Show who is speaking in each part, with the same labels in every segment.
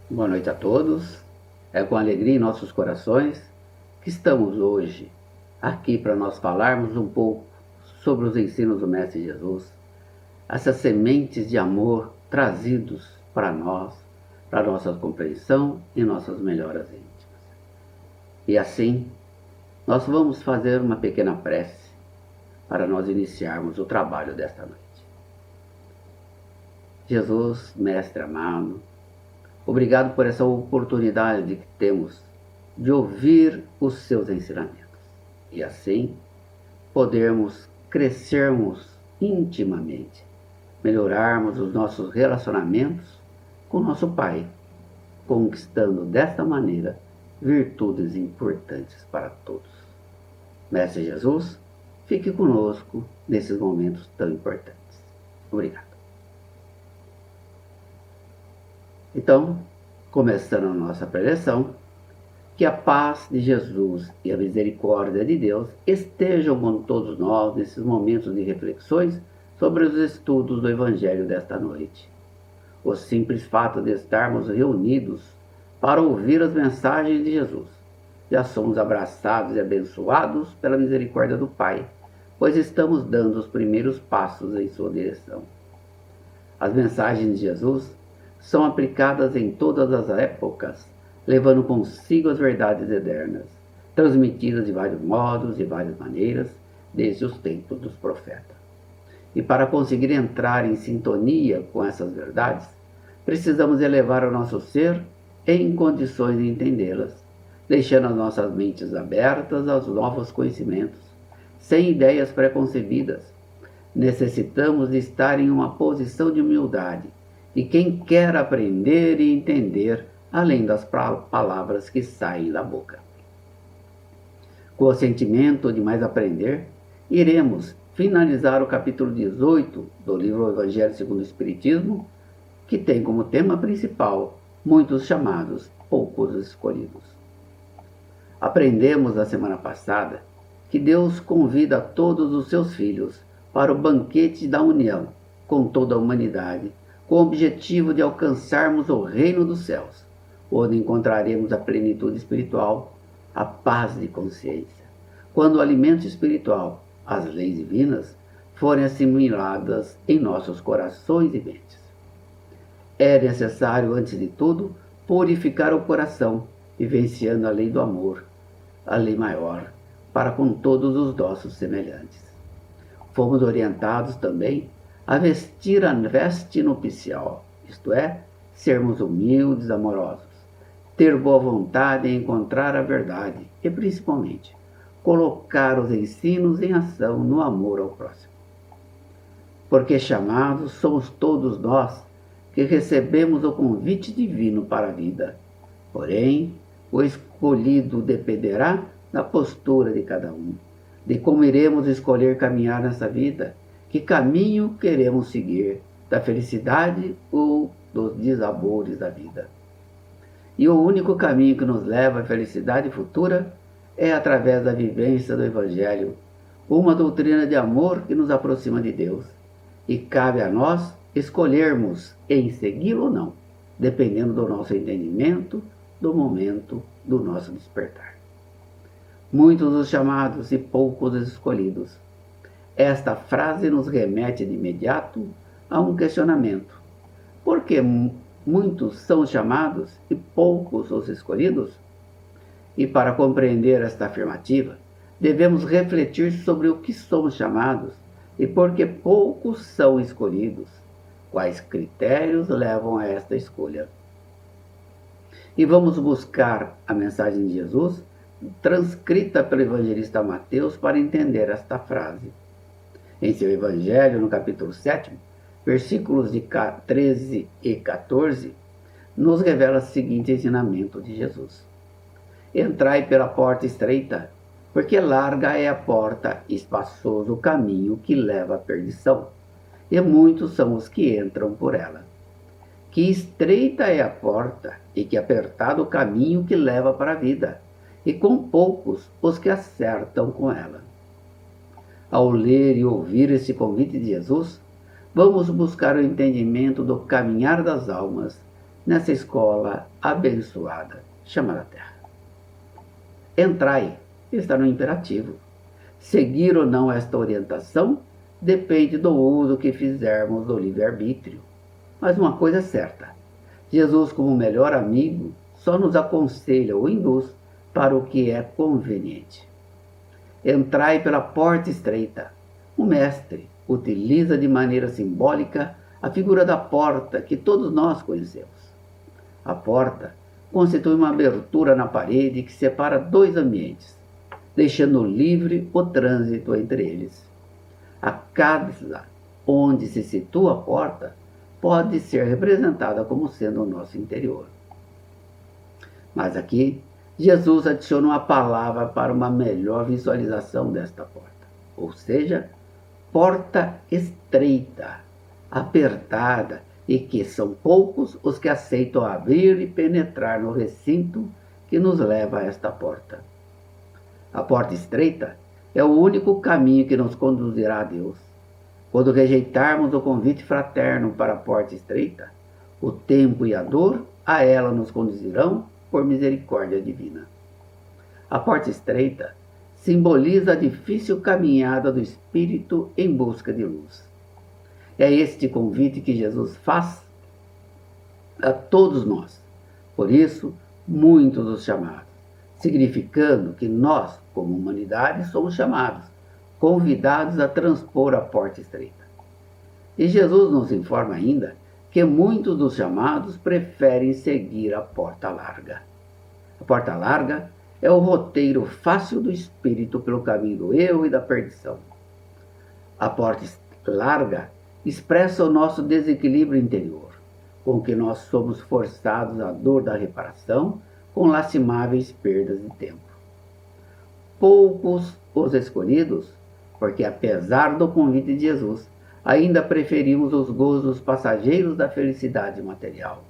Speaker 1: Boa noite a todos. É com alegria em nossos corações que estamos hoje aqui para nós falarmos um pouco sobre os ensinos do Mestre Jesus, essas sementes de amor trazidos para nós, para nossa compreensão e nossas melhoras íntimas. E assim, nós vamos fazer uma pequena prece para nós iniciarmos o trabalho desta noite. Jesus, Mestre amado, obrigado por essa oportunidade que temos de ouvir os seus ensinamentos e assim podermos crescermos intimamente, melhorarmos os nossos relacionamentos com nosso Pai, conquistando desta maneira virtudes importantes para todos. Mestre Jesus, fique conosco nesses momentos tão importantes. Obrigado. Então, começando a nossa preleção, que a paz de Jesus e a misericórdia de Deus estejam com todos nós nesses momentos de reflexões sobre os estudos do Evangelho desta noite. O simples fato de estarmos reunidos para ouvir as mensagens de Jesus, já somos abraçados e abençoados pela misericórdia do Pai, pois estamos dando os primeiros passos em sua direção. As mensagens de Jesus são aplicadas em todas as épocas, levando consigo as verdades eternas, transmitidas de vários modos e várias maneiras, desde os tempos dos profetas. E para conseguir entrar em sintonia com essas verdades, precisamos elevar o nosso ser em condições de entendê-las, deixando as nossas mentes abertas aos novos conhecimentos, sem ideias preconcebidas. Necessitamos de estar em uma posição de humildade, e quem quer aprender e entender, além das palavras que saem da boca. Com o sentimento de mais aprender, iremos finalizar o capítulo 18 do livro Evangelho segundo o Espiritismo, que tem como tema principal muitos chamados, poucos escolhidos. Aprendemos na semana passada que Deus convida todos os seus filhos para o banquete da união com toda a humanidade, com o objetivo de alcançarmos o reino dos céus, onde encontraremos a plenitude espiritual, a paz de consciência, quando o alimento espiritual, as leis divinas, forem assimiladas em nossos corações e mentes. É necessário, antes de tudo, purificar o coração, vivenciando a lei do amor, a lei maior, para com todos os nossos semelhantes. Fomos orientados também a vestir a veste nupcial, isto é, sermos humildes, amorosos, ter boa vontade em encontrar a verdade e, principalmente, colocar os ensinos em ação no amor ao próximo. Porque chamados somos todos nós que recebemos o convite divino para a vida. Porém, o escolhido dependerá da postura de cada um, de como iremos escolher caminhar nessa vida, que caminho queremos seguir, da felicidade ou dos desabores da vida. E o único caminho que nos leva à felicidade futura é através da vivência do Evangelho, uma doutrina de amor que nos aproxima de Deus. E cabe a nós escolhermos em segui-lo ou não, dependendo do nosso entendimento, do momento do nosso despertar. Muitos os chamados e poucos os escolhidos. Esta frase nos remete de imediato a um questionamento. Por que muitos são chamados e poucos os escolhidos? E para compreender esta afirmativa, devemos refletir sobre o que somos chamados e por que poucos são escolhidos. Quais critérios levam a esta escolha? E vamos buscar a mensagem de Jesus, transcrita pelo evangelista Mateus, para entender esta frase. Em seu Evangelho, no capítulo 7, versículos de 13 e 14, nos revela o seguinte ensinamento de Jesus. Entrai pela porta estreita, porque larga é a porta, espaçoso o caminho que leva à perdição, e muitos são os que entram por ela. Que estreita é a porta, e que apertado o caminho que leva para a vida, e com poucos os que acertam com ela. Ao ler e ouvir esse convite de Jesus, vamos buscar o entendimento do caminhar das almas, nessa escola abençoada chamada Terra. Entrai está no imperativo. Seguir ou não esta orientação depende do uso que fizermos do livre-arbítrio. Mas uma coisa é certa: Jesus, como melhor amigo, só nos aconselha ou induz para o que é conveniente. Entrai pela porta estreita. O Mestre utiliza de maneira simbólica a figura da porta que todos nós conhecemos. A porta constitui uma abertura na parede que separa dois ambientes, deixando livre o trânsito entre eles. A casa onde se situa a porta pode ser representada como sendo o nosso interior. Mas aqui, Jesus adiciona uma palavra para uma melhor visualização desta porta, ou seja, porta estreita, apertada, e que são poucos os que aceitam abrir e penetrar no recinto que nos leva a esta porta. A porta estreita é o único caminho que nos conduzirá a Deus. Quando rejeitarmos o convite fraterno para a porta estreita, o tempo e a dor a ela nos conduzirão por misericórdia divina. A porta estreita simboliza a difícil caminhada do Espírito em busca de luz. É este convite que Jesus faz a todos nós. Por isso, muitos os chamados, significando que nós, como humanidade, somos chamados, convidados a transpor a porta estreita. E Jesus nos informa ainda que muitos dos chamados preferem seguir a porta larga. A porta larga é o roteiro fácil do espírito pelo caminho do erro e da perdição. A porta larga expressa o nosso desequilíbrio interior, com que nós somos forçados à dor da reparação, com lastimáveis perdas de tempo. Poucos os escolhidos, porque apesar do convite de Jesus, ainda preferimos os gozos passageiros da felicidade material.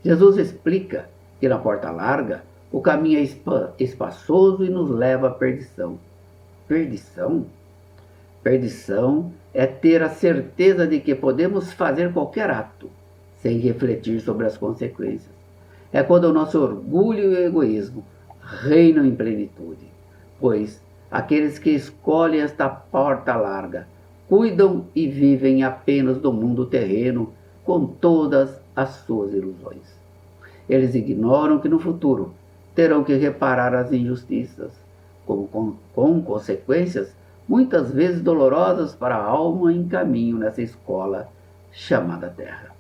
Speaker 1: Jesus explica que na porta larga o caminho é espaçoso e nos leva à perdição. Perdição? Perdição é ter a certeza de que podemos fazer qualquer ato, sem refletir sobre as consequências. É quando o nosso orgulho e o egoísmo reinam em plenitude, pois aqueles que escolhem esta porta larga cuidam e vivem apenas do mundo terreno com todas as suas ilusões. Eles ignoram que no futuro terão que reparar as injustiças, com consequências muitas vezes dolorosas para a alma em caminho nessa escola chamada Terra.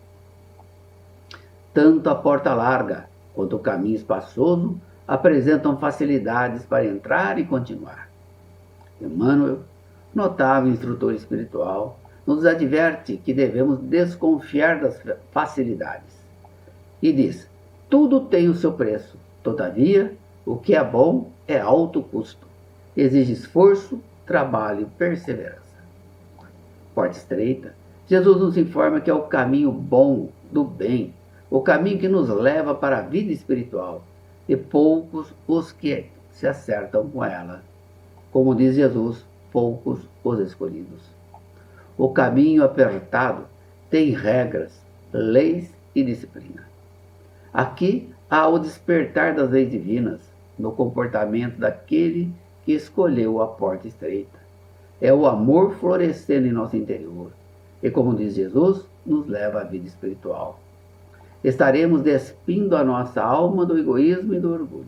Speaker 1: Tanto a porta larga quanto o caminho espaçoso apresentam facilidades para entrar e continuar. Emmanuel, notável instrutor espiritual, nos adverte que devemos desconfiar das facilidades. E diz: tudo tem o seu preço, todavia, o que é bom é alto custo, exige esforço, trabalho e perseverança. Porta estreita, Jesus nos informa que é o caminho bom do bem, o caminho que nos leva para a vida espiritual, e poucos os que se acertam com ela. Como diz Jesus, poucos os escolhidos. O caminho apertado tem regras, leis e disciplina. Aqui há o despertar das leis divinas no comportamento daquele que escolheu a porta estreita. É o amor florescendo em nosso interior e, como diz Jesus, nos leva à vida espiritual. Estaremos despindo a nossa alma do egoísmo e do orgulho.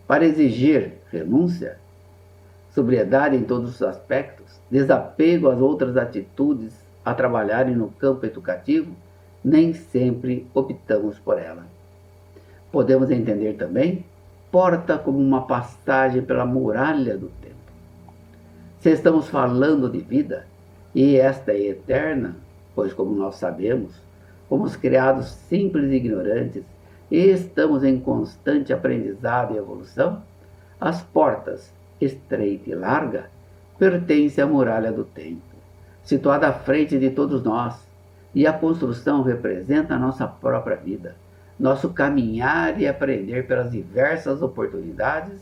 Speaker 1: Para exigir renúncia, sobriedade em todos os aspectos, desapego às outras atitudes a trabalharem no campo educativo, nem sempre optamos por ela. Podemos entender também porta como uma passagem pela muralha do tempo. Se estamos falando de vida, e esta é eterna, pois, como nós sabemos, fomos criados simples e ignorantes e estamos em constante aprendizado e evolução, as portas, estreita e larga, pertencem à muralha do tempo, situada à frente de todos nós, e a construção representa a nossa própria vida, nosso caminhar e aprender pelas diversas oportunidades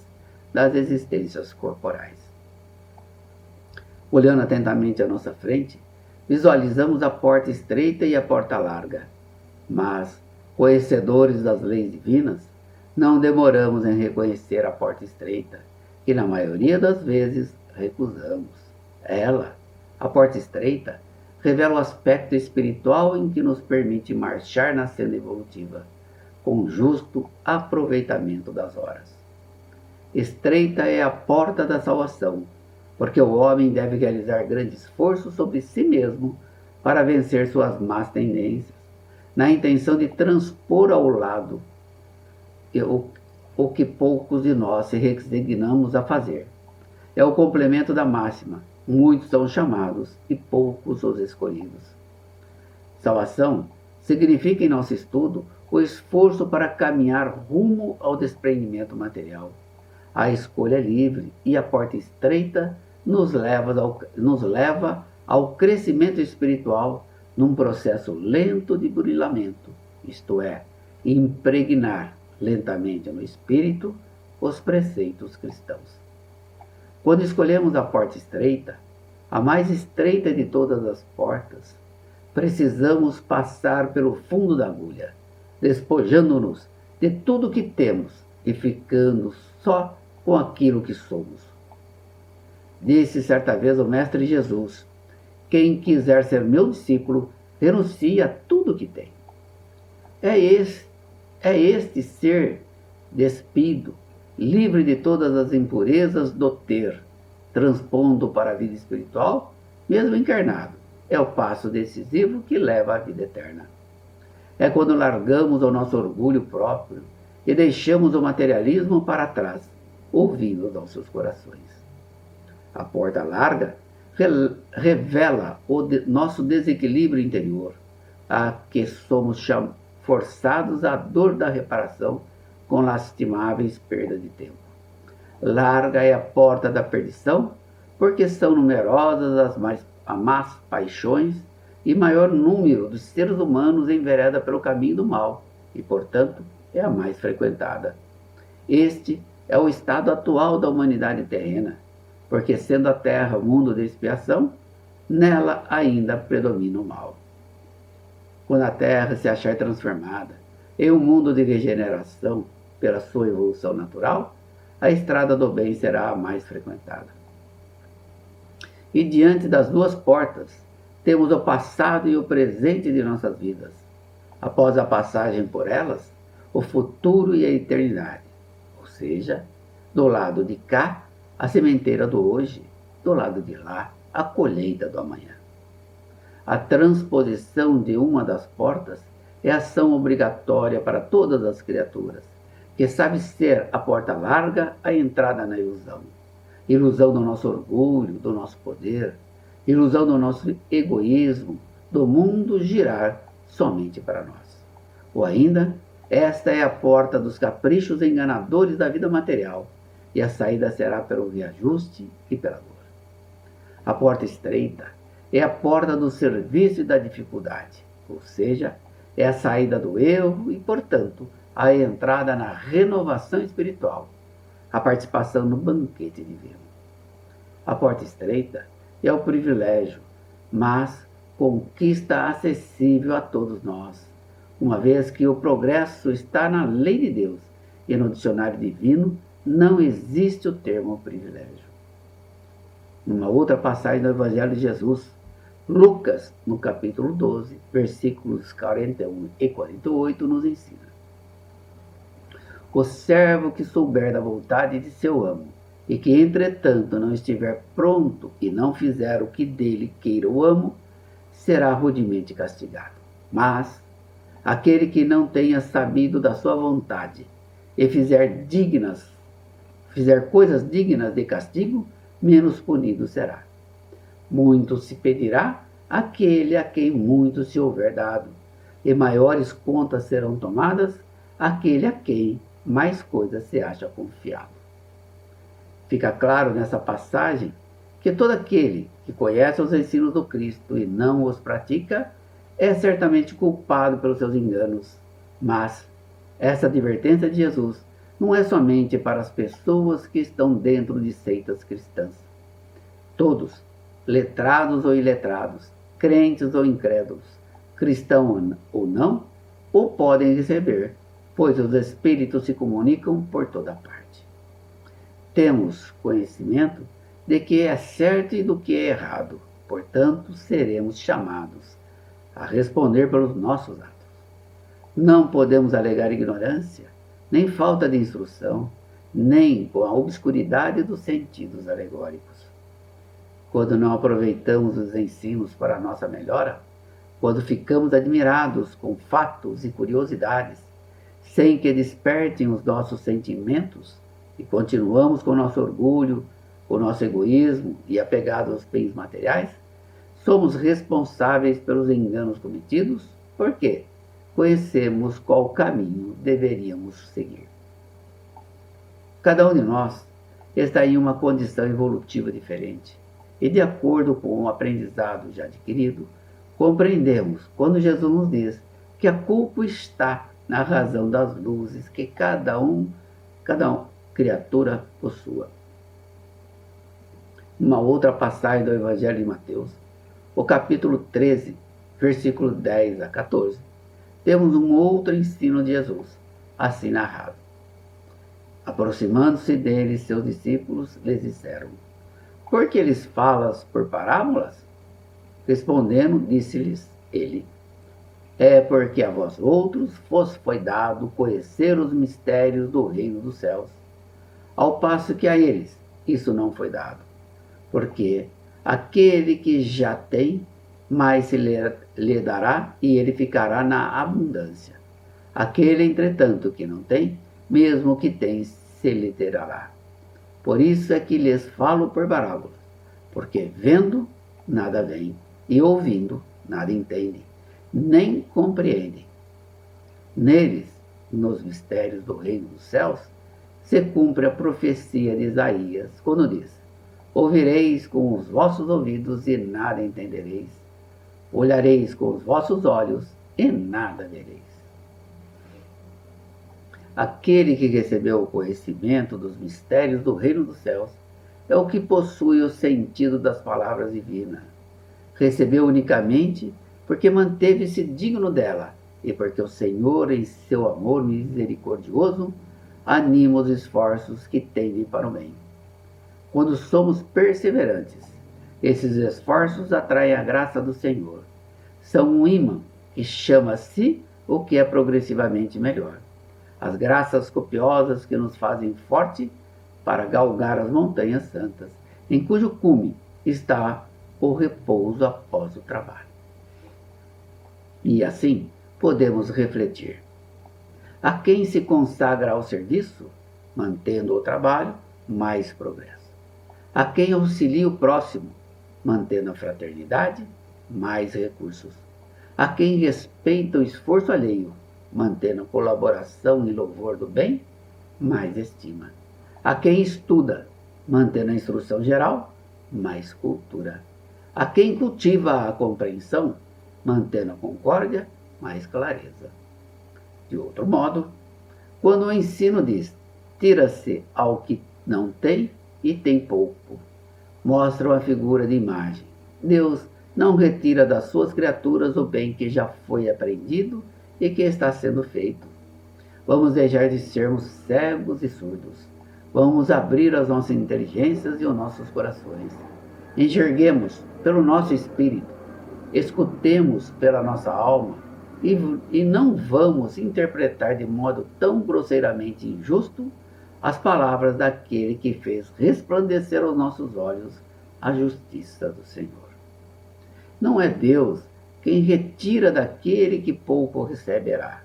Speaker 1: das existências corporais. Olhando atentamente à nossa frente, visualizamos a porta estreita e a porta larga, mas Conhecedores das leis divinas, não demoramos em reconhecer a porta estreita, que na maioria das vezes recusamos. Ela, a porta estreita, revela o aspecto espiritual em que nos permite marchar na senda evolutiva, com justo aproveitamento das horas. Estreita é a porta da salvação, porque o homem deve realizar grande esforço sobre si mesmo para vencer suas más tendências, na intenção de transpor ao lado o que poucos de nós se resignamos a fazer. É o complemento da máxima: muitos são chamados e poucos os escolhidos. Salvação significa, em nosso estudo, o esforço para caminhar rumo ao desprendimento material. A escolha é livre e a porta estreita nos leva ao crescimento espiritual num processo lento de burilamento, isto é, impregnar lentamente no espírito os preceitos cristãos. Quando escolhemos a porta estreita, a mais estreita de todas as portas, precisamos passar pelo fundo da agulha, despojando-nos de tudo que temos e ficando só com aquilo que somos. Disse certa vez o Mestre Jesus: quem quiser ser meu discípulo, renuncie a tudo que tem. É este ser despido, livre de todas as impurezas do ter, transpondo para a vida espiritual, mesmo encarnado. É o passo decisivo que leva à vida eterna. É quando largamos o nosso orgulho próprio e deixamos o materialismo para trás, ouvindo os nossos corações. A porta larga revela nosso desequilíbrio interior, a que somos forçados à dor da reparação com lastimáveis perdas de tempo. Larga é a porta da perdição, porque são numerosas as más paixões e maior número dos seres humanos envereda pelo caminho do mal e, portanto, é a mais frequentada. Este é o estado atual da humanidade terrena, porque, sendo a Terra mundo de expiação, nela ainda predomina o mal. Quando a Terra se achar transformada em um mundo de regeneração pela sua evolução natural, a estrada do bem será a mais frequentada. E diante das duas portas, temos o passado e o presente de nossas vidas. Após a passagem por elas, o futuro e a eternidade. Ou seja, do lado de cá, a sementeira do hoje, do lado de lá, a colheita do amanhã. A transposição de uma das portas é ação obrigatória para todas as criaturas, que sabe ser a porta larga a entrada na ilusão. Ilusão do nosso orgulho, do nosso poder, ilusão do nosso egoísmo, do mundo girar somente para nós. Ou ainda, esta é a porta dos caprichos enganadores da vida material, e a saída será pelo reajuste e pela dor. A porta estreita é a porta do serviço e da dificuldade, ou seja, é a saída do erro e, portanto, a entrada na renovação espiritual, a participação no banquete divino. A porta estreita é o privilégio, mas conquista acessível a todos nós, uma vez que o progresso está na lei de Deus e no dicionário divino não existe o termo privilégio. Numa outra passagem do Evangelho de Jesus, Lucas, no capítulo 12, versículos 41 e 48, nos ensina: o servo que souber da vontade de seu amo, e que, entretanto, não estiver pronto e não fizer o que dele queira o amo, será rudemente castigado. Mas aquele que não tenha sabido da sua vontade e fizer coisas dignas de castigo, menos punido será. Muito se pedirá àquele a quem muito se houver dado, e maiores contas serão tomadas àquele a quem mais coisas se acha confiado. Fica claro nessa passagem que todo aquele que conhece os ensinos do Cristo e não os pratica é certamente culpado pelos seus enganos. Mas essa advertência de Jesus não é somente para as pessoas que estão dentro de seitas cristãs. Todos, letrados ou iletrados, crentes ou incrédulos, cristão ou não, o podem receber, pois os espíritos se comunicam por toda parte. Temos conhecimento de que é certo e do que é errado, portanto, seremos chamados a responder pelos nossos atos. Não podemos alegar ignorância, nem falta de instrução, nem com a obscuridade dos sentidos alegóricos. Quando não aproveitamos os ensinos para a nossa melhora, quando ficamos admirados com fatos e curiosidades, sem que despertem os nossos sentimentos, e continuamos com nosso orgulho, com nosso egoísmo e apegados aos bens materiais, somos responsáveis pelos enganos cometidos, porque conhecemos qual caminho deveríamos seguir. Cada um de nós está em uma condição evolutiva diferente, e de acordo com o aprendizado já adquirido, compreendemos quando Jesus nos diz que a culpa está na razão das luzes que cada criatura possua. Uma outra passagem do Evangelho de Mateus, o capítulo 13, versículo 10 a 14, temos um outro ensino de Jesus, assim narrado. Aproximando-se dele, seus discípulos lhes disseram: por que lhes falas por parábolas? Respondendo, disse-lhes ele: é porque a vós outros vos foi dado conhecer os mistérios do reino dos céus, ao passo que a eles isso não foi dado. Porque aquele que já tem, mais se lhe dará, e ele ficará na abundância. Aquele, entretanto, que não tem, mesmo o que tem, se lhe terá. Por isso é que lhes falo por parábolas, porque vendo, nada veem, e ouvindo, nada entendem, nem compreendem. Neles, nos mistérios do reino dos céus, se cumpre a profecia de Isaías, quando diz: ouvireis com os vossos ouvidos e nada entendereis, olhareis com os vossos olhos e nada vereis. Aquele que recebeu o conhecimento dos mistérios do reino dos céus é o que possui o sentido das palavras divinas. Recebeu unicamente porque manteve-se digno dela e porque o Senhor, em seu amor misericordioso, anima os esforços que tendem para o bem. Quando somos perseverantes, esses esforços atraem a graça do Senhor. São um imã que chama a si o que é progressivamente melhor. As graças copiosas que nos fazem forte para galgar as montanhas santas, em cujo cume está o repouso após o trabalho. E assim podemos refletir. A quem se consagra ao serviço, mantendo o trabalho, mais progresso. A quem auxilia o próximo, mantendo a fraternidade, mais recursos. A quem respeita o esforço alheio, mantendo a colaboração e louvor do bem, mais estima. A quem estuda, mantendo a instrução geral, mais cultura. A quem cultiva a compreensão, mantendo a concórdia, mais clareza. De outro modo, quando o ensino diz: tira-se ao que não tem e tem pouco, mostra uma figura de imagem. Deus não retira das suas criaturas o bem que já foi aprendido e que está sendo feito. Vamos deixar de sermos cegos e surdos. Vamos abrir as nossas inteligências e os nossos corações. Enxerguemos pelo nosso espírito, escutemos pela nossa alma e não vamos interpretar de modo tão grosseiramente injusto as palavras daquele que fez resplandecer aos nossos olhos a justiça do Senhor. Não é Deus quem retira daquele que pouco receberá.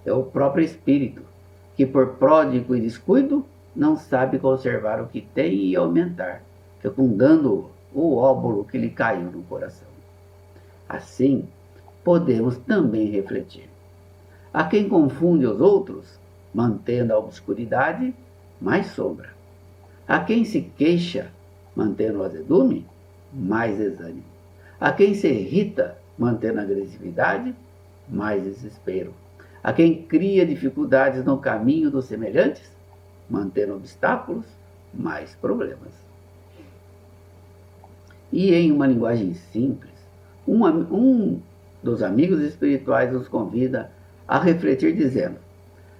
Speaker 1: É o próprio Espírito, que por pródigo e descuido não sabe conservar o que tem e aumentar, fecundando o óbolo que lhe caiu no coração. Assim, podemos também refletir. A quem confunde os outros, mantendo a obscuridade, mais sombra. A quem se queixa, mantendo o azedume, mais desânimo. A quem se irrita, mantendo a agressividade, mais desespero. A quem cria dificuldades no caminho dos semelhantes, mantendo obstáculos, mais problemas. E em uma linguagem simples, um dos amigos espirituais nos convida a refletir, dizendo: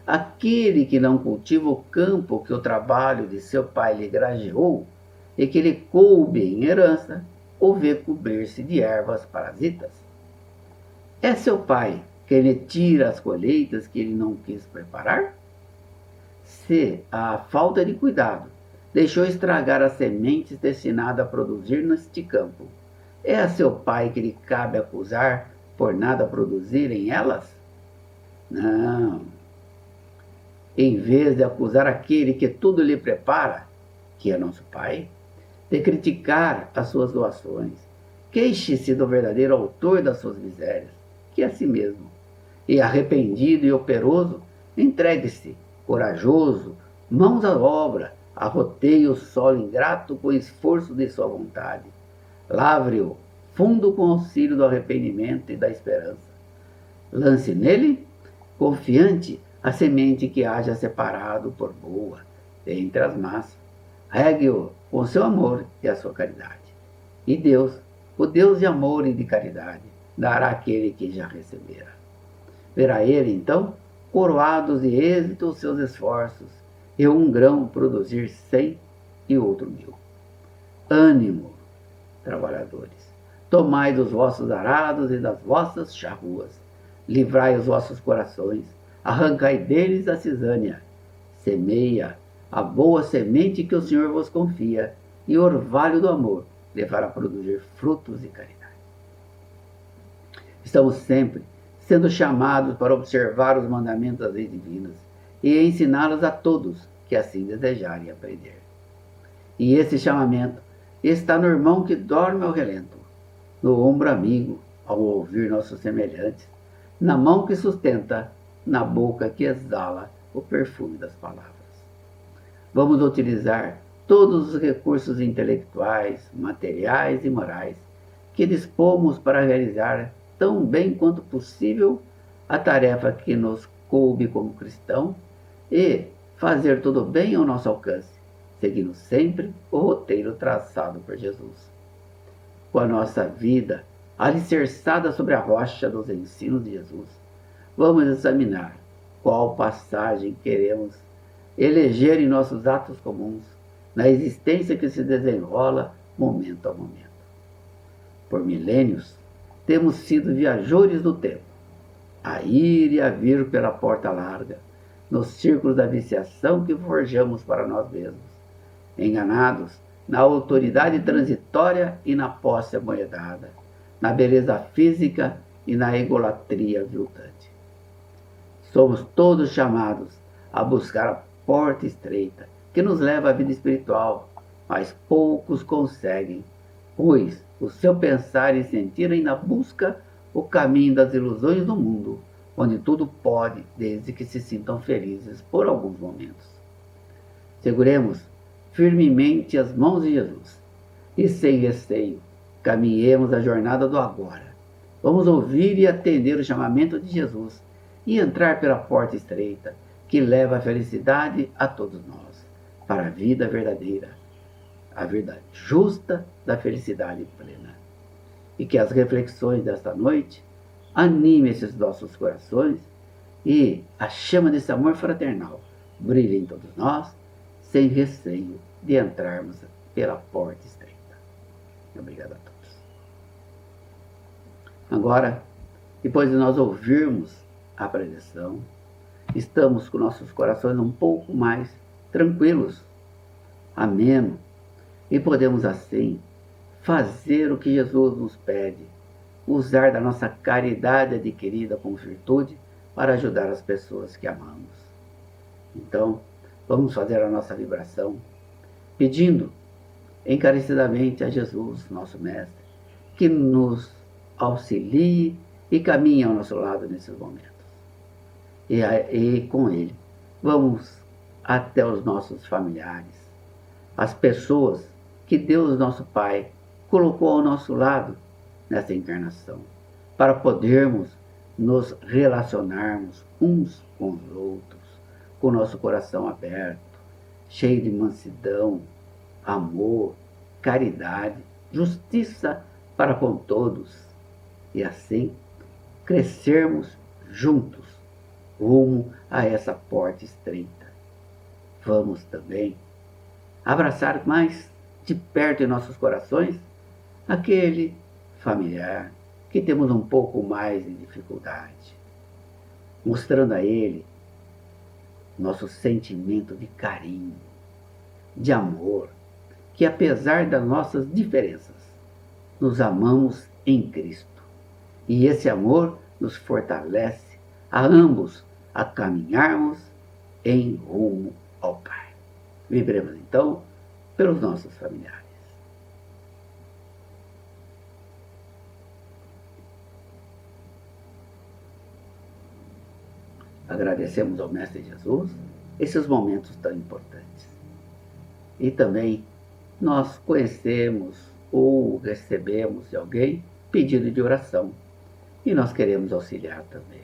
Speaker 1: aquele que não cultiva o campo que o trabalho de seu pai lhe grajeou, e que lhe coube em herança, o vê cobrir-se de ervas parasitas. É seu pai quem lhe tira as colheitas que ele não quis preparar? Se a falta de cuidado deixou estragar as sementes destinadas a produzir neste campo, é a seu pai que lhe cabe acusar por nada produzir em elas? Não. Em vez de acusar aquele que tudo lhe prepara, que é nosso pai, de criticar as suas doações, queixe-se do verdadeiro autor das suas misérias, que é a si mesmo, e arrependido e operoso, entregue-se, corajoso, mãos à obra, arroteie o solo ingrato com o esforço de sua vontade. Lavre-o fundo com o auxílio do arrependimento e da esperança. Lance nele, confiante, a semente que haja separado por boa, dentre as más. Regue-o com seu amor e a sua caridade. E Deus, o Deus de amor e de caridade, dará àquele que já recebera. Verá ele, então, coroados de êxito os seus esforços, e um grão produzir 100 e outro 1000. Ânimo, trabalhadores, tomai dos vossos arados e das vossas charruas, livrai os vossos corações, arrancai deles a cisânia, semeia a boa semente que o Senhor vos confia, e o orvalho do amor levará a produzir frutos de caridade. Estamos sempre sendo chamados para observar os mandamentos das leis divinas e ensiná-los a todos que assim desejarem aprender. E esse chamamento está no irmão que dorme ao relento, no ombro amigo ao ouvir nossos semelhantes, na mão que sustenta, na boca que exala o perfume das palavras. Vamos utilizar todos os recursos intelectuais, materiais e morais que dispomos para realizar tão bem quanto possível a tarefa que nos coube como cristão e fazer tudo bem ao nosso alcance, seguindo sempre o roteiro traçado por Jesus. Com a nossa vida alicerçada sobre a rocha dos ensinos de Jesus, vamos examinar qual passagem queremos eleger em nossos atos comuns, na existência que se desenrola momento a momento. Por milênios, temos sido viajores do tempo, a ir e a vir pela porta larga, nos círculos da viciação que forjamos para nós mesmos, enganados na autoridade transitória e na posse amoedada, na beleza física e na egolatria aviltante. Somos todos chamados a buscar a porta estreita que nos leva à vida espiritual, mas poucos conseguem, pois o seu pensar e sentir ainda busca o caminho das ilusões do mundo, onde tudo pode, desde que se sintam felizes por alguns momentos. Seguremos firmemente as mãos de Jesus e, sem receio, caminhemos a jornada do agora. Vamos ouvir e atender o chamamento de Jesus e entrar pela porta estreita que leva a felicidade a todos nós, para a vida verdadeira, a verdade justa da felicidade plena. E que as reflexões desta noite animem esses nossos corações e a chama desse amor fraternal brilhe em todos nós, sem receio de entrarmos pela porta estreita. Obrigado a todos. Agora, depois de nós ouvirmos a preleção, estamos com nossos corações um pouco mais tranquilos, ameno, e podemos assim fazer o que Jesus nos pede, usar da nossa caridade adquirida com virtude para ajudar as pessoas que amamos. Então, vamos fazer a nossa vibração, pedindo encarecidamente a Jesus, nosso Mestre, que nos auxilie e caminhe ao nosso lado nesses momentos. E com Ele, vamos até os nossos familiares, as pessoas que Deus, nosso Pai, colocou ao nosso lado nessa encarnação, para podermos nos relacionarmos uns com os outros, com o nosso coração aberto, cheio de mansidão, amor, caridade, justiça para com todos, e assim crescermos juntos rumo a essa porta estreita. Vamos também abraçar mais de perto em nossos corações aquele familiar que temos um pouco mais de dificuldade, mostrando a ele nosso sentimento de carinho, de amor, que apesar das nossas diferenças, nos amamos em Cristo. E esse amor nos fortalece a ambos a caminharmos em rumo ao Pai. Vibremos então pelos nossos familiares. Agradecemos ao Mestre Jesus esses momentos tão importantes. E também nós conhecemos ou recebemos de alguém pedido de oração. E nós queremos auxiliar também.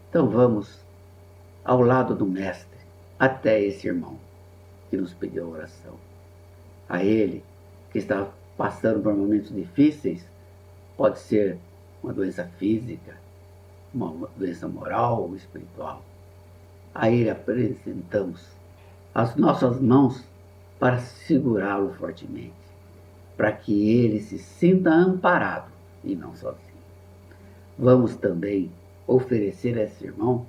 Speaker 1: Então vamos ao lado do Mestre até esse irmão que nos pediu oração. A ele que está passando por momentos difíceis, pode ser uma doença física, uma doença moral ou espiritual. A ele apresentamos as nossas mãos para segurá-lo fortemente, para que ele se sinta amparado e não sozinho. Vamos também oferecer a esse irmão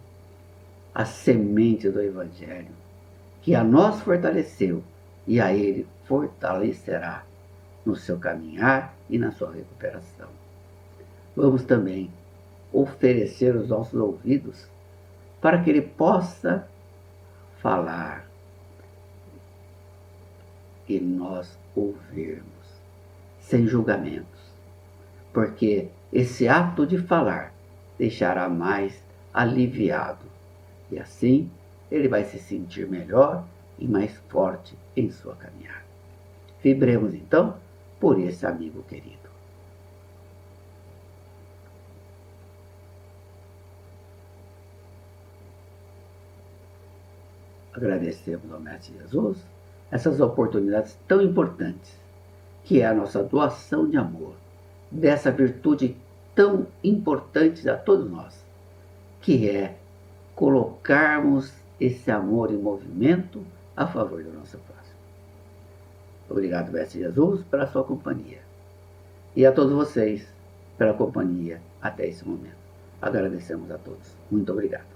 Speaker 1: a semente do Evangelho, que a nós fortaleceu e a ele fortalecerá no seu caminhar e na sua recuperação. Vamos também oferecer os nossos ouvidos para que ele possa falar e nós ouvirmos, sem julgamentos, porque esse ato de falar deixará mais aliviado e assim ele vai se sentir melhor e mais forte em sua caminhada. Vibremos então por esse amigo querido. Agradecemos ao Mestre Jesus essas oportunidades tão importantes, que é a nossa doação de amor, dessa virtude tão importante a todos nós, que é colocarmos esse amor em movimento a favor do nosso próximo. Obrigado, Mestre Jesus, pela sua companhia. E a todos vocês pela companhia até esse momento. Agradecemos a todos. Muito obrigado.